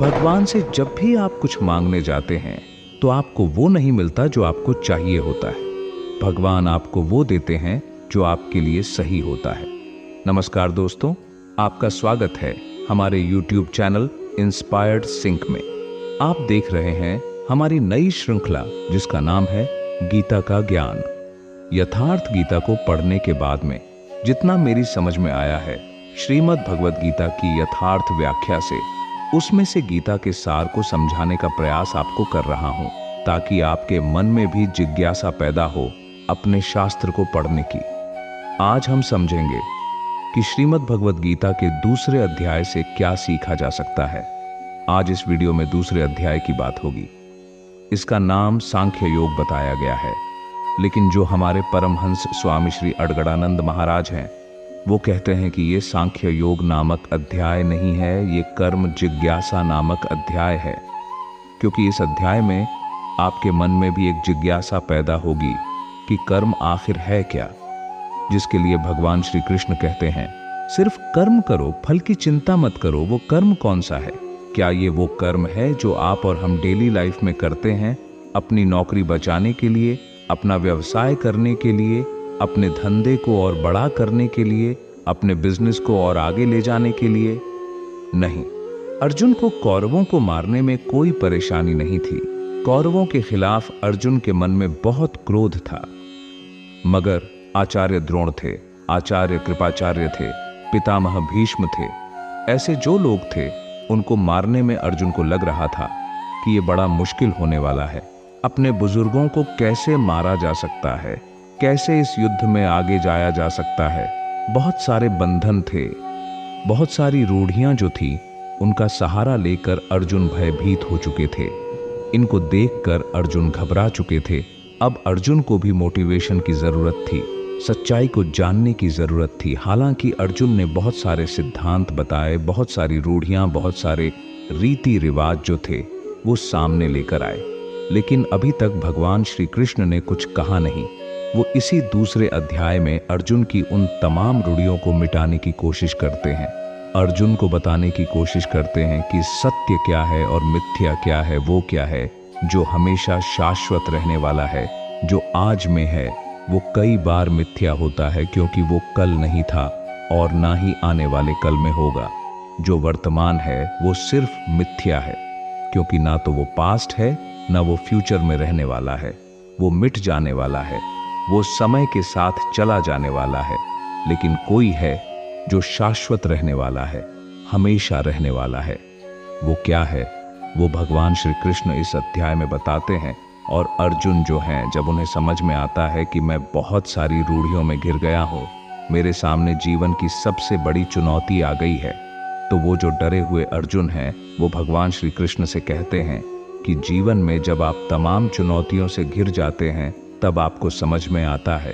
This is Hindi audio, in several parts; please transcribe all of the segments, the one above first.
भगवान से जब भी आप कुछ मांगने जाते हैं तो आपको वो नहीं मिलता जो आपको चाहिए होता है। भगवान आपको वो देते हैं जो आपके लिए सही होता है। नमस्कार दोस्तों, आपका स्वागत है हमारे YouTube चैनल इंस्पायर्ड सिंक में। आप देख रहे हैं हमारी नई श्रृंखला जिसका नाम है गीता का ज्ञान। यथार्थ गीता को पढ़ने के बाद में जितना मेरी समझ में आया है, श्रीमद् भगवद गीता की यथार्थ व्याख्या से, उसमें से गीता के सार को समझाने का प्रयास आपको कर रहा हूं, ताकि आपके मन में भी जिज्ञासा पैदा हो अपने शास्त्र को पढ़ने की। आज हम समझेंगे कि श्रीमद् भगवद गीता के दूसरे अध्याय से क्या सीखा जा सकता है। आज इस वीडियो में दूसरे अध्याय की बात होगी। इसका नाम सांख्य योग बताया गया है, लेकिन जो हमारे परमहंस स्वामी श्री अडगड़ानंद महाराज हैं, वो कहते हैं कि ये सांख्य योग नामक अध्याय नहीं है, ये कर्म जिज्ञासा नामक अध्याय है। क्योंकि इस अध्याय में आपके मन में भी एक जिज्ञासा पैदा होगी कि कर्म आखिर है क्या, जिसके लिए भगवान श्री कृष्ण कहते हैं सिर्फ कर्म करो, फल की चिंता मत करो। वो कर्म कौन सा है? क्या ये वो कर्म है जो आप और हम डेली लाइफ में करते हैं, अपनी नौकरी बचाने के लिए, अपना व्यवसाय करने के लिए, अपने धंधे को और बड़ा करने के लिए, अपने बिजनेस को और आगे ले जाने के लिए? नहीं। अर्जुन को कौरवों को मारने में कोई परेशानी नहीं थी। कौरवों के खिलाफ अर्जुन के मन में बहुत क्रोध था, मगर आचार्य द्रोण थे, आचार्य कृपाचार्य थे, पितामह भीष्म थे, ऐसे जो लोग थे उनको मारने में अर्जुन को लग रहा था कि ये बड़ा मुश्किल होने वाला है। अपने बुजुर्गों को कैसे मारा जा सकता है, कैसे इस युद्ध में आगे जाया जा सकता है। बहुत सारे बंधन थे, बहुत सारी रूढ़ियां जो थी, उनका सहारा लेकर अर्जुन भयभीत हो चुके थे। इनको देखकर अर्जुन घबरा चुके थे। अब अर्जुन को भी मोटिवेशन की जरूरत थी, सच्चाई को जानने की जरूरत थी। हालांकि अर्जुन ने बहुत सारे सिद्धांत बताए, बहुत सारी रूढ़ियां, बहुत सारे रीति रिवाज जो थे वो सामने लेकर आए, लेकिन अभी तक भगवान श्री कृष्ण ने कुछ कहा नहीं। वो इसी दूसरे अध्याय में अर्जुन की उन तमाम रूढ़ियों को मिटाने की कोशिश करते हैं। अर्जुन को बताने की कोशिश करते हैं कि सत्य क्या है और मिथ्या क्या है, वो क्या है जो हमेशा शाश्वत रहने वाला है। जो आज में है वो कई बार मिथ्या होता है, क्योंकि वो कल नहीं था और ना ही आने वाले कल में होगा। जो वर्तमान है वो सिर्फ मिथ्या है, क्योंकि ना तो वो पास्ट है ना वो फ्यूचर में रहने वाला है। वो मिट जाने वाला है, वो समय के साथ चला जाने वाला है। लेकिन कोई है जो शाश्वत रहने वाला है, हमेशा रहने वाला है। वो क्या है, वो भगवान श्री कृष्ण इस अध्याय में बताते हैं। और अर्जुन जो हैं, जब उन्हें समझ में आता है कि मैं बहुत सारी रूढ़ियों में घिर गया हूँ, मेरे सामने जीवन की सबसे बड़ी चुनौती आ गई है, तो वो जो डरे हुए अर्जुन हैं, वो भगवान श्री कृष्ण से कहते हैं कि जीवन में जब आप तमाम चुनौतियों से घिर जाते हैं, तब आपको समझ में आता है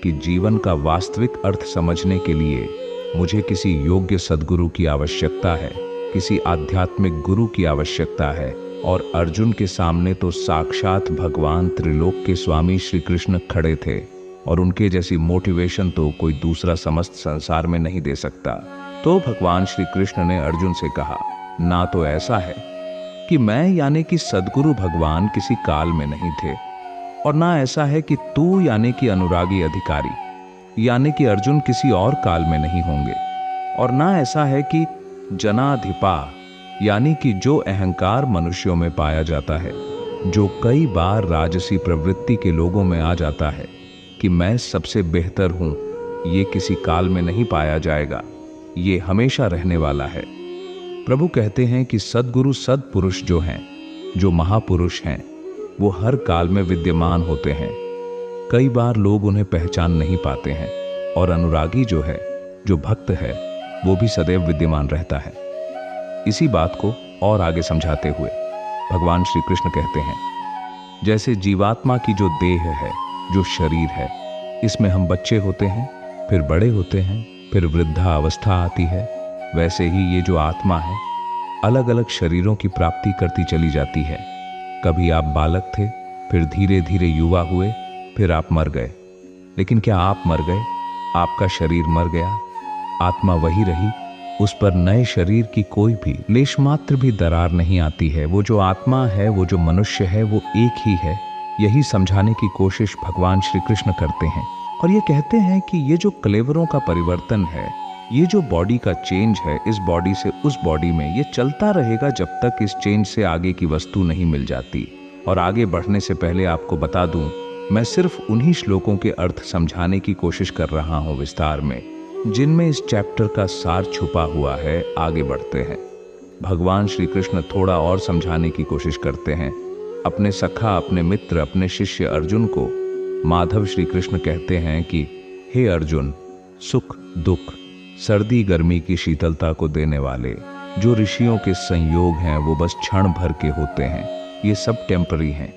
कि जीवन का वास्तविक अर्थ समझने के लिए मुझे किसी योग्य सद्गुरु की आवश्यकता है, किसी आध्यात्मिक गुरु की आवश्यकता है। और अर्जुन के सामने तो साक्षात भगवान त्रिलोक के स्वामी श्री कृष्ण खड़े थे, और उनके जैसी मोटिवेशन तो कोई दूसरा समस्त संसार में नहीं दे सकता। तो भगवान श्री कृष्ण ने अर्जुन से कहा, ना तो ऐसा है कि मैं यानी कि सद्गुरु भगवान किसी काल में नहीं थे, और ना ऐसा है कि तू यानी कि अनुरागी अधिकारी यानी कि अर्जुन किसी और काल में नहीं होंगे, और ना ऐसा है कि जनाधिपा यानी कि जो अहंकार मनुष्यों में पाया जाता है, जो कई बार राजसी प्रवृत्ति के लोगों में आ जाता है कि मैं सबसे बेहतर हूं, ये किसी काल में नहीं पाया जाएगा, ये हमेशा रहने वाला है। प्रभु कहते हैं कि सद्गुरु सद्पुरुष जो हैं, जो महापुरुष हैं, वो हर काल में विद्यमान होते हैं। कई बार लोग उन्हें पहचान नहीं पाते हैं, और अनुरागी जो है, जो भक्त है, वो भी सदैव विद्यमान रहता है। इसी बात को और आगे समझाते हुए भगवान श्री कृष्ण कहते हैं, जैसे जीवात्मा की जो देह है, जो शरीर है, इसमें हम बच्चे होते हैं, फिर बड़े होते हैं, फिर वृद्धा अवस्था आती है, वैसे ही ये जो आत्मा है अलग अलग शरीरों की प्राप्ति करती चली जाती है। कभी आप बालक थे, फिर धीरे धीरे युवा हुए, फिर आप मर गए। लेकिन क्या आप मर गए? आपका शरीर मर गया, आत्मा वही रही, उस पर नए शरीर की कोई भी लेश मात्र भी दरार नहीं आती है। वो जो आत्मा है, वो जो मनुष्य है, वो एक ही है। यही समझाने की कोशिश भगवान श्री कृष्ण करते हैं और ये कहते हैं कि ये जो कलेवरों का परिवर्तन है, ये जो बॉडी का चेंज है, इस बॉडी से उस बॉडी में, ये चलता रहेगा जब तक इस चेंज से आगे की वस्तु नहीं मिल जाती। और आगे बढ़ने से पहले आपको बता दूं, मैं सिर्फ उन्हीं श्लोकों के अर्थ समझाने की कोशिश कर रहा हूं विस्तार में, जिनमें इस चैप्टर का सार छुपा हुआ है। आगे बढ़ते हैं। भगवान श्री कृष्ण थोड़ा और समझाने की कोशिश करते हैं। अपने सखा, अपने मित्र, अपने शिष्य अर्जुन को माधव श्री कृष्ण कहते हैं कि हे अर्जुन, सुख दुख, सर्दी गर्मी की शीतलता को देने वाले जो ऋषियों के संयोग हैं, वो बस क्षण भर के होते हैं। ये सब टेम्पररी हैं।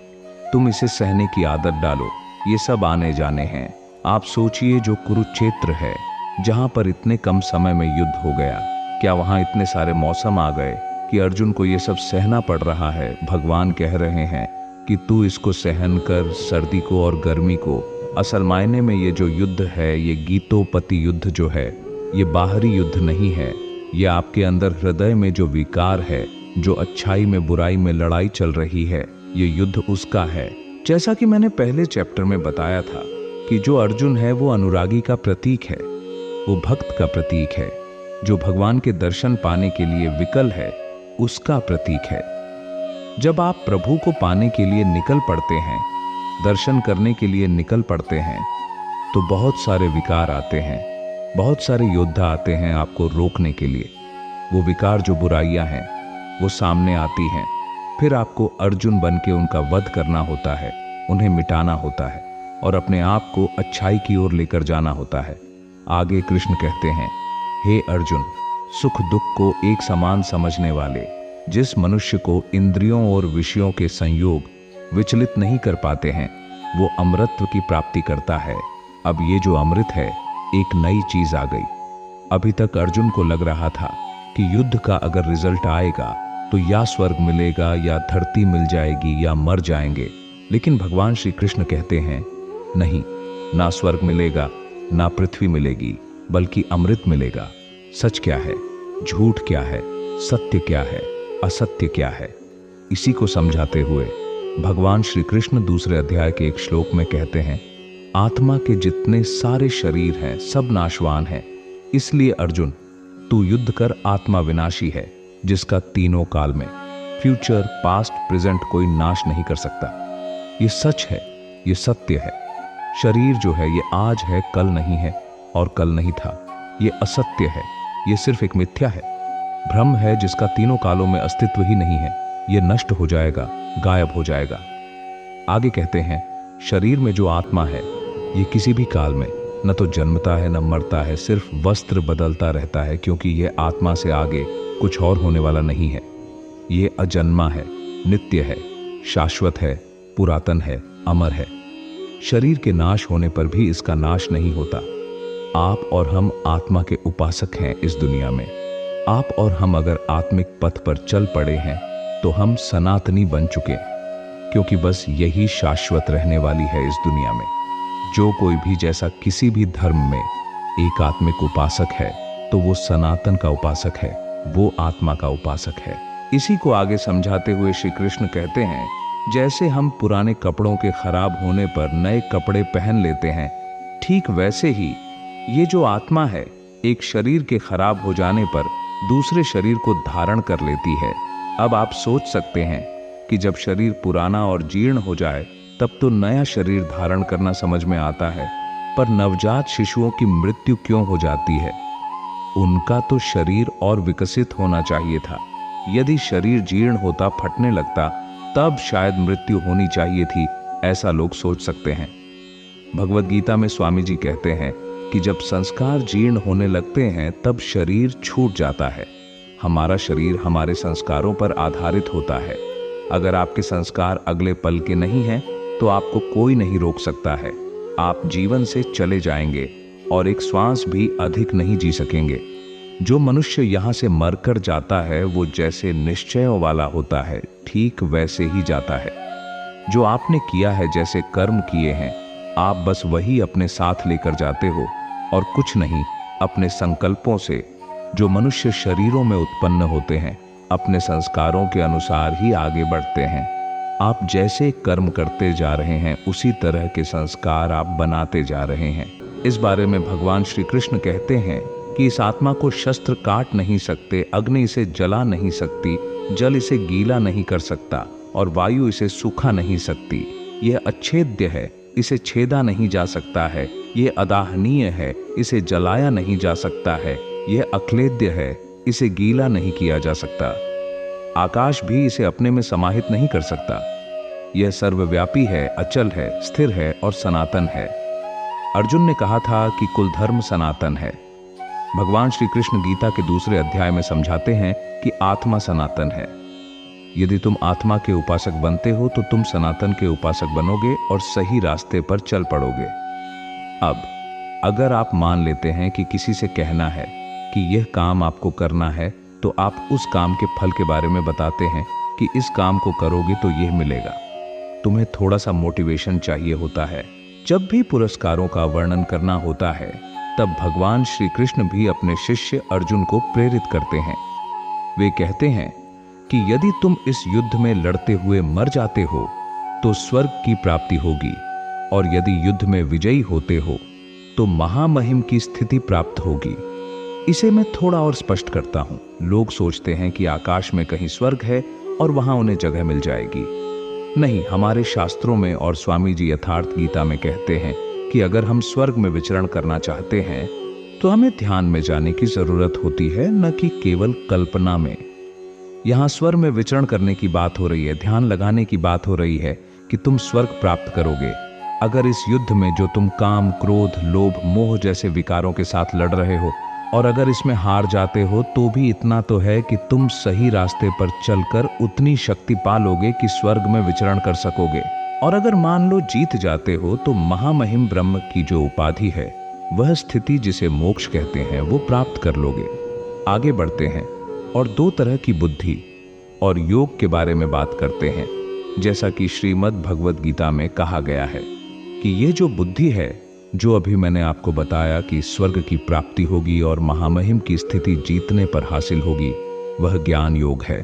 तुम इसे सहने की आदत डालो। ये सब आने जाने हैं। आप सोचिए, जो कुरुक्षेत्र है, जहां पर इतने कम समय में युद्ध हो गया, क्या वहां इतने सारे मौसम आ गए कि अर्जुन को ये सब सहना पड़ रहा है? भगवान कह रहे हैं कि तू इसको सहन कर, सर्दी को और गर्मी को। असल मायने में ये जो युद्ध है, ये गीतोपति युद्ध जो है, ये बाहरी युद्ध नहीं है। ये आपके अंदर हृदय में जो विकार है, जो अच्छाई में बुराई में लड़ाई चल रही है, ये युद्ध उसका है। जैसा कि मैंने पहले चैप्टर में बताया था कि जो अर्जुन है वो अनुरागी का प्रतीक है, वो भक्त का प्रतीक है। जो भगवान के दर्शन पाने के लिए विकल है, उसका प्रतीक है। जब आप प्रभु को पाने के लिए निकल पड़ते हैं, दर्शन करने के लिए निकल पड़ते हैं, तो बहुत सारे विकार आते हैं, बहुत सारे योद्धा आते हैं आपको रोकने के लिए। वो विकार, जो बुराइयां हैं, वो सामने आती हैं। फिर आपको अर्जुन बन के उनका वध करना होता है, उन्हें मिटाना होता है और अपने आप को अच्छाई की ओर लेकर जाना होता है। आगे कृष्ण कहते हैं, हे अर्जुन, सुख दुख को एक समान समझने वाले जिस मनुष्य को इंद्रियों और विषयों के संयोग विचलित नहीं कर पाते हैं, वो अमृतत्व की प्राप्ति करता है। अब ये जो अमृत है, एक नई चीज आ गई। अभी तक अर्जुन को लग रहा था कि युद्ध का अगर रिजल्ट आएगा तो या स्वर्ग मिलेगा, या धरती मिल जाएगी, या मर जाएंगे। लेकिन भगवान श्री कृष्ण कहते हैं, नहीं, ना स्वर्ग मिलेगा, ना पृथ्वी मिलेगी, बल्कि अमृत मिलेगा। सच क्या है, झूठ क्या है, सत्य क्या है, असत्य क्या है, इसी को समझाते हुए भगवान श्री कृष्ण दूसरे अध्याय के एक श्लोक में कहते हैं, आत्मा के जितने सारे शरीर हैं, सब नाशवान हैं। इसलिए अर्जुन, तू युद्ध कर, आत्मा विनाशी है, जिसका तीनों काल में, फ्यूचर, पास्ट, प्रेजेंट, कोई नाश नहीं कर सकता। ये सच है, ये सत्य है। शरीर जो है, ये आज है, कल नहीं है, और कल नहीं था। ये असत्य है, ये सिर्फ एक मिथ्या है, भ्रम है, जिसका तीनों कालों में अस्तित्व ही नहीं है। ये नष्ट हो जाएगा, गायब हो जाएगा। आगे कहते हैं, शरीर में जो आत्मा है, ये किसी भी काल में न तो जन्मता है, न मरता है, सिर्फ वस्त्र बदलता रहता है, क्योंकि ये आत्मा से आगे कुछ और होने वाला नहीं है। ये अजन्मा है, नित्य है, शाश्वत है, पुरातन है, अमर है। शरीर के नाश होने पर भी इसका नाश नहीं होता। आप और हम आत्मा के उपासक हैं इस दुनिया में। आप और हम अगर आत्मिक पथ पर चल पड़े हैं तो हम सनातनी बन चुके, क्योंकि बस यही शाश्वत रहने वाली है इस दुनिया में। जो कोई भी, जैसा किसी भी धर्म में एक आत्मिक उपासक है, तो वो सनातन का उपासक है, वो आत्मा का उपासक है। इसी को आगे समझाते हुए श्री कृष्ण कहते हैं, जैसे हम पुराने कपड़ों के खराब होने पर नए कपड़े पहन लेते हैं, ठीक वैसे ही ये जो आत्मा है, एक शरीर के खराब हो जाने पर दूसरे शरीर को धारण कर लेती है। अब आप सोच सकते हैं कि जब शरीर पुराना और जीर्ण हो जाए, तब तो नया शरीर धारण करना समझ में आता है, पर नवजात शिशुओं की मृत्यु क्यों हो जाती है? उनका तो शरीर और विकसित होना चाहिए था। यदि शरीर जीर्ण होता, फटने लगता, तब शायद मृत्यु होनी चाहिए थी, ऐसा लोग सोच सकते हैं। भगवद गीता में स्वामी जी कहते हैं कि जब संस्कार जीर्ण होने लगते हैं, तब शरीर छूट जाता है। हमारा शरीर हमारे संस्कारों पर आधारित होता है। अगर आपके संस्कार अगले पल के नहीं हैं, तो आपको कोई नहीं रोक सकता है। आप जीवन से चले जाएंगे और एक श्वास भी अधिक नहीं जी सकेंगे। जो मनुष्य यहाँ से मरकर जाता है, वो जैसे निश्चयों वाला होता है, ठीक वैसे ही जाता है। जो आपने किया है, जैसे कर्म किए हैं, आप बस वही अपने साथ लेकर जाते हो और कुछ नहीं। अपने संकल्पों से जो मनुष्य शरीरों में उत्पन्न होते हैं अपने संस्कारों के अनुसार ही आगे बढ़ते हैं। आप जैसे कर्म करते जा रहे हैं उसी तरह के संस्कार आप बनाते जा रहे हैं। इस बारे में भगवान श्री कृष्ण कहते हैं कि इस आत्मा को शस्त्र काट नहीं सकते, अग्नि इसे जला नहीं सकती, जल इसे गीला नहीं कर सकता और वायु इसे सूखा नहीं सकती। यह अच्छेद्य है, इसे छेदा नहीं जा सकता है। यह अदाहनीय है, इसे जलाया नहीं जा सकता है। यह अक्लेद्य है, इसे गीला नहीं किया जा सकता। आकाश भी इसे अपने में समाहित नहीं कर सकता। यह सर्वव्यापी है, अचल है, स्थिर है और सनातन है। अर्जुन ने कहा था कि कुल धर्म सनातन है। भगवान श्री कृष्ण गीता के दूसरे अध्याय में समझाते हैं कि आत्मा सनातन है। यदि तुम आत्मा के उपासक बनते हो तो तुम सनातन के उपासक बनोगे और सही रास्ते पर चल पड़ोगे। अब अगर आप मान लेते हैं कि किसी से कहना है कि यह काम आपको करना है, तो आप उस काम के फल के बारे में बताते हैं कि इस काम को करोगे तो यह मिलेगा। तुम्हें थोड़ा सा मोटिवेशन चाहिए होता है। जब भी पुरस्कारों का वर्णन करना होता है तब भगवान श्री कृष्ण भी अपने शिष्य अर्जुन को प्रेरित करते हैं। वे कहते हैं कि यदि तुम इस युद्ध में लड़ते हुए मर जाते हो तो स्वर्ग की प्राप्ति होगी, और यदि युद्ध में विजयी होते हो तो महामहिम की स्थिति प्राप्त होगी। इसे मैं थोड़ा और स्पष्ट करता हूं। लोग सोचते हैं कि आकाश में कहीं स्वर्ग है और वहां उन्हें जगह मिल जाएगी। नहीं, हमारे शास्त्रों में और स्वामी जी यथार्थ गीता में कहते हैं कि अगर हम स्वर्ग में विचरण करना चाहते हैं तो हमें ध्यान में जाने की जरूरत होती है, न कि केवल कल्पना में। यहां स्वर्ग में विचरण करने की बात हो रही है, ध्यान लगाने की बात हो रही है कि तुम स्वर्ग प्राप्त करोगे। अगर इस युद्ध में जो तुम काम, क्रोध, लोभ, मोह जैसे विकारों के साथ लड़ रहे हो और अगर इसमें हार जाते हो तो भी इतना तो है कि तुम सही रास्ते पर चलकर उतनी शक्ति पा लोगे कि स्वर्ग में विचरण कर सकोगे। और अगर मान लो जीत जाते हो तो महामहिम ब्रह्म की जो उपाधि है, वह स्थिति जिसे मोक्ष कहते हैं, वो प्राप्त कर लोगे। आगे बढ़ते हैं और दो तरह की बुद्धि और योग के बारे में बात करते हैं। जैसा कि श्रीमद् भगवद गीता में कहा गया है कि ये जो बुद्धि है, जो अभी मैंने आपको बताया कि स्वर्ग की प्राप्ति होगी और महामहिम की स्थिति जीतने पर हासिल होगी, वह ज्ञान योग है।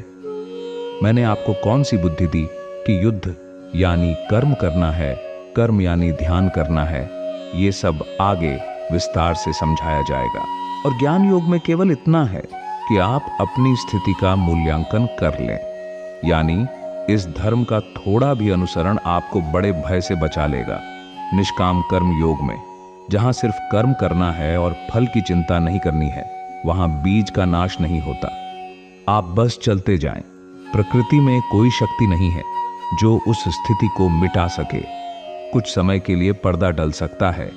मैंने आपको कौन सी बुद्धि दी कि युद्ध यानी कर्म करना है, कर्म यानी ध्यान करना है, ये सब आगे विस्तार से समझाया जाएगा। और ज्ञान योग में केवल इतना है कि आप अपनी स्थिति का मूल्यांकन कर लें, यानी इस धर्म का थोड़ा भी अनुसरण आपको बड़े भय से बचा लेगा। निष्काम कर्म योग में, जहां सिर्फ कर्म करना है और फल की चिंता नहीं करनी है, वहां बीज का नाश नहीं होता। आप बस चलते जाएं। प्रकृति में कोई शक्ति नहीं है जो उस स्थिति को मिटा सके। कुछ समय के लिए पर्दा डल सकता है,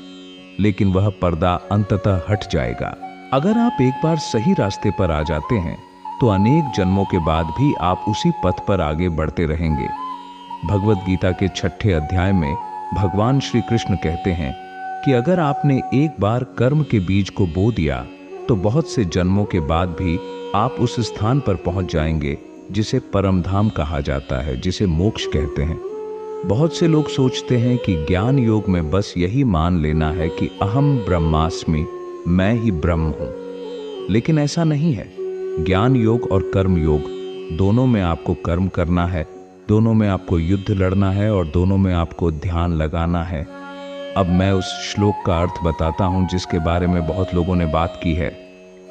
लेकिन वह पर्दा अंततः हट जाएगा। अगर आप एक बार सही रास्ते पर आ जाते हैं तो अनेक जन्मों के बाद भी आप उसी पथ पर आगे बढ़ते रहेंगे। भगवद गीता के 6ठे अध्याय में भगवान श्री कृष्ण कहते हैं कि अगर आपने एक बार कर्म के बीज को बो दिया तो बहुत से जन्मों के बाद भी आप उस स्थान पर पहुंच जाएंगे जिसे परम धाम कहा जाता है, जिसे मोक्ष कहते हैं। बहुत से लोग सोचते हैं कि ज्ञान योग में बस यही मान लेना है कि अहम ब्रह्मास्मि, मैं ही ब्रह्म हूं, लेकिन ऐसा नहीं है। ज्ञान योग और कर्म योग दोनों में आपको कर्म करना है, दोनों में आपको युद्ध लड़ना है और दोनों में आपको ध्यान लगाना है। अब मैं उस श्लोक का अर्थ बताता हूं जिसके बारे में बहुत लोगों ने बात की है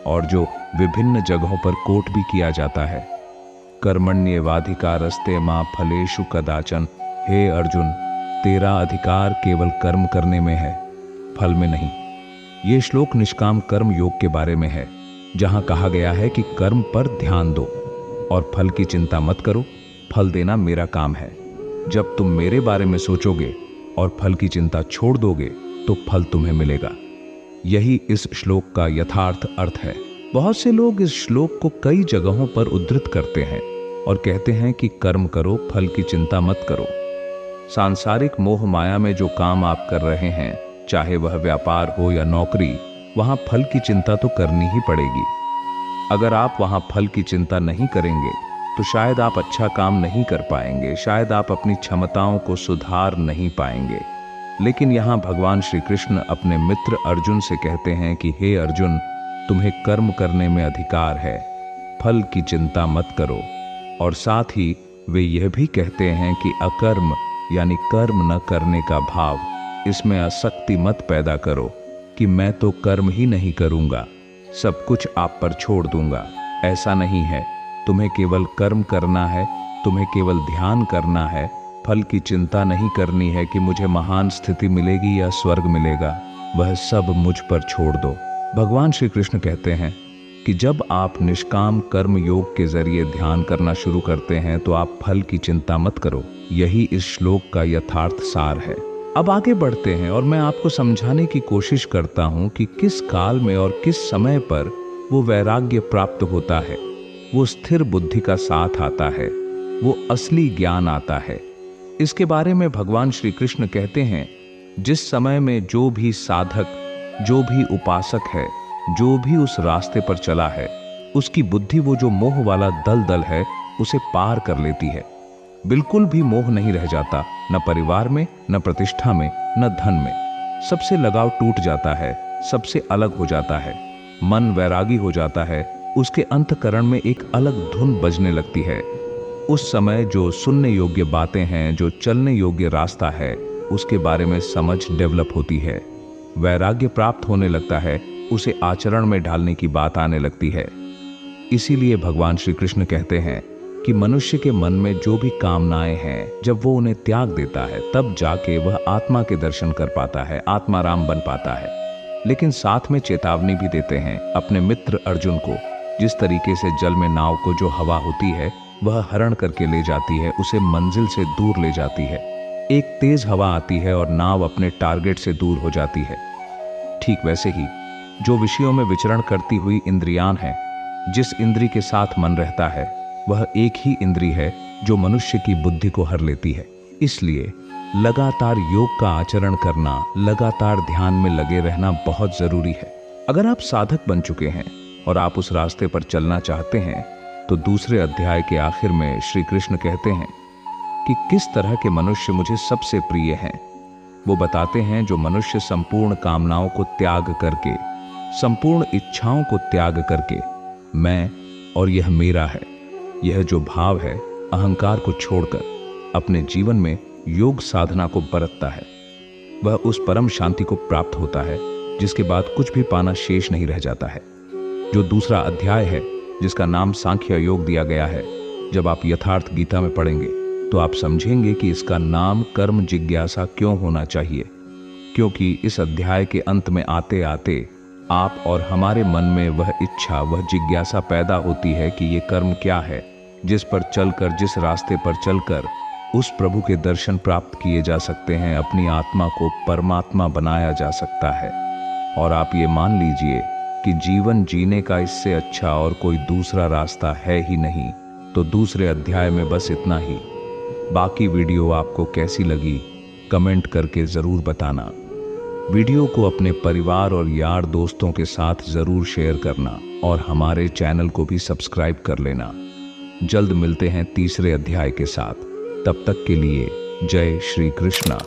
और जो विभिन्न जगहों पर कोट भी किया जाता है। कर्मण्येवाधिकारस्ते मा फलेषु कदाचन। हे अर्जुन, तेरा अधिकार केवल कर्म करने में है, फल में नहीं। ये श्लोक निष्काम कर्म योग के बारे में है, जहां कहा गया है कि कर्म पर ध्यान दो और फल की चिंता मत करो, फल देना मेरा काम है। जब तुम मेरे बारे में सोचोगे और फल की चिंता छोड़ दोगे तो फल तुम्हें मिलेगा। यही इस श्लोक का यथार्थ अर्थ है। बहुत से लोग इस श्लोक को कई जगहों पर उद्धृत करते हैं और कहते हैं कि कर्म करो, फल की चिंता मत करो। सांसारिक मोह माया में जो काम आप कर रहे हैं, चाहे वह व्यापार हो या नौकरी, वहां फल की चिंता तो करनी ही पड़ेगी। अगर आप वहां फल की चिंता नहीं करेंगे तो शायद आप अच्छा काम नहीं कर पाएंगे, शायद आप अपनी क्षमताओं को सुधार नहीं पाएंगे। लेकिन यहाँ भगवान श्री कृष्ण अपने मित्र अर्जुन से कहते हैं कि हे अर्जुन, तुम्हें कर्म करने में अधिकार है, फल की चिंता मत करो। और साथ ही वे यह भी कहते हैं कि अकर्म यानी कर्म न करने का भाव, इसमें आसक्ति मत पैदा करो कि मैं तो कर्म ही नहीं करूंगा, सब कुछ आप पर छोड़ दूंगा। ऐसा नहीं है, तुम्हें केवल कर्म करना है, तुम्हें केवल ध्यान करना है, फल की चिंता नहीं करनी है कि मुझे महान स्थिति मिलेगी या स्वर्ग मिलेगा, वह सब मुझ पर छोड़ दो। भगवान श्री कृष्ण कहते हैं कि जब आप निष्काम कर्म योग के जरिए ध्यान करना शुरू करते हैं तो आप फल की चिंता मत करो। यही इस श्लोक का यथार्थ सार है। अब आगे बढ़ते हैं और मैं आपको समझाने की कोशिश करता हूं कि किस काल में और किस समय पर वो वैराग्य प्राप्त होता है, वो स्थिर बुद्धि का साथ आता है, वो असली ज्ञान आता है। इसके बारे में भगवान श्री कृष्ण कहते हैं, जिस समय में जो भी साधक, जो भी उपासक है, जो भी उस रास्ते पर चला है, उसकी बुद्धि वो जो मोह वाला दलदल है उसे पार कर लेती है। बिल्कुल भी मोह नहीं रह जाता, न परिवार में, न प्रतिष्ठा में, न धन में। सबसे लगाव टूट जाता है, सबसे अलग हो जाता है, मन वैरागी हो जाता है, उसके अंतःकरण में एक अलग धुन बजने लगती है। उस समय जो सुनने योग्य बातें हैं, जो चलने योग्य रास्ता है, उसके बारे में समझ डेवलप होती है, वैराग्य प्राप्त होने लगता है, उसे आचरण में ढालने की बात आने लगती है। इसीलिए भगवान श्री कृष्ण कहते हैं कि मनुष्य के मन में जो भी कामनाएं हैं, जब वो उन्हें त्याग देता है तब जाके वह आत्मा के दर्शन कर पाता है, आत्माराम बन पाता है। लेकिन साथ में चेतावनी भी देते हैं अपने मित्र अर्जुन को, जिस तरीके से जल में नाव को जो हवा होती है वह हरण करके ले जाती है, उसे मंजिल से दूर ले जाती है। एक तेज हवा आती है और नाव अपने टारगेट से दूर हो जाती है। ठीक वैसे ही जो विषयों में विचरण करती हुई इंद्रियां हैं, जिस इंद्री के साथ मन रहता है, वह एक ही इंद्री है जो मनुष्य की बुद्धि को हर लेती है। इसलिए लगातार योग का आचरण करना, लगातार ध्यान में लगे रहना बहुत जरूरी है। अगर आप साधक बन चुके हैं और आप उस रास्ते पर चलना चाहते हैं तो दूसरे अध्याय के आखिर में श्री कृष्ण कहते हैं कि किस तरह के मनुष्य मुझे सबसे प्रिय हैं। वो बताते हैं जो मनुष्य संपूर्ण कामनाओं को त्याग करके, संपूर्ण इच्छाओं को त्याग करके मैं और यह मेरा है, यह जो भाव है, अहंकार को छोड़कर अपने जीवन में योग साधना को बरतता है, वह उस परम शांति को प्राप्त होता है जिसके बाद कुछ भी पाना शेष नहीं रह जाता है। जो दूसरा अध्याय है जिसका नाम सांख्य योग दिया गया है, जब आप यथार्थ गीता में पढ़ेंगे तो आप समझेंगे कि इसका नाम कर्म जिज्ञासा क्यों होना चाहिए। क्योंकि इस अध्याय के अंत में आते आते आप और हमारे मन में वह इच्छा, वह जिज्ञासा पैदा होती है कि ये कर्म क्या है, जिस पर चलकर, जिस रास्ते पर चलकर उस प्रभु के दर्शन प्राप्त किए जा सकते हैं, अपनी आत्मा को परमात्मा बनाया जा सकता है। और आप ये मान लीजिए कि जीवन जीने का इससे अच्छा और कोई दूसरा रास्ता है ही नहीं। तो दूसरे अध्याय में बस इतना ही। बाकी वीडियो आपको कैसी लगी कमेंट करके ज़रूर बताना। वीडियो को अपने परिवार और यार दोस्तों के साथ ज़रूर शेयर करना और हमारे चैनल को भी सब्सक्राइब कर लेना। जल्द मिलते हैं तीसरे अध्याय के साथ। तब तक के लिए जय श्री कृष्णा।